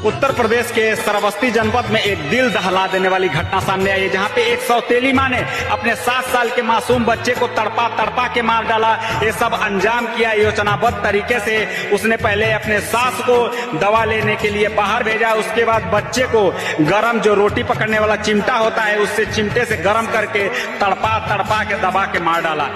उत्तर प्रदेश के श्रावस्ती जनपद में एक दिल दहला देने वाली घटना सामने आई है, जहां पे एक सौतेली मां ने अपने 7 साल के मासूम बच्चे को तड़पा तड़पा के मार डाला। ये सब अंजाम किया योजनाबद्ध तरीके से। उसने पहले अपने सास को दवा लेने के लिए बाहर भेजा, उसके बाद बच्चे को गरम जो रोटी पकड़ने वाला चिमटा होता है उससे चिमटे से गरम करके तड़पा तड़पा के दबा के मार डाला।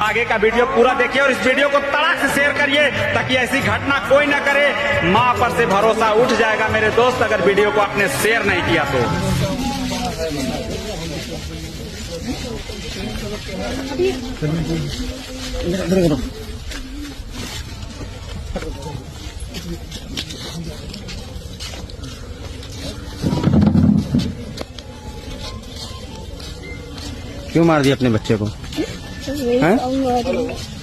आगे का वीडियो पूरा देखिए और इस वीडियो को तड़ाक से शेयर करिए ताकि ऐसी घटना कोई ना करे। मां पर से भरोसा उठ जाएगा मेरे दोस्त, अगर वीडियो को आपने शेयर नहीं किया तो। क्यों मार दिया अपने बच्चे को?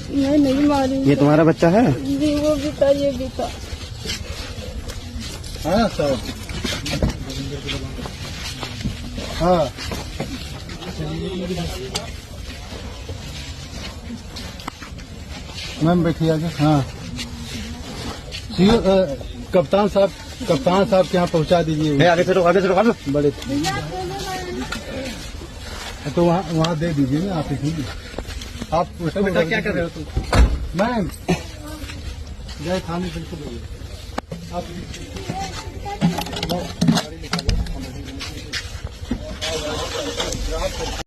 मैं नहीं मारी। ये तुम्हारा बच्चा है? जी वो भी था, ये भी था। हाँ सर, हाँ मैम बैठिए आगे। हाँ कप्तान साहब के यहाँ पहुँचा दीजिए। आगे चलो आगे चलो। बड़े तो वहाँ दे दीजिए ना आप। ही आप बेटा क्या कर रहे हो तुम? मैम गए थाने, बिल्कुल आप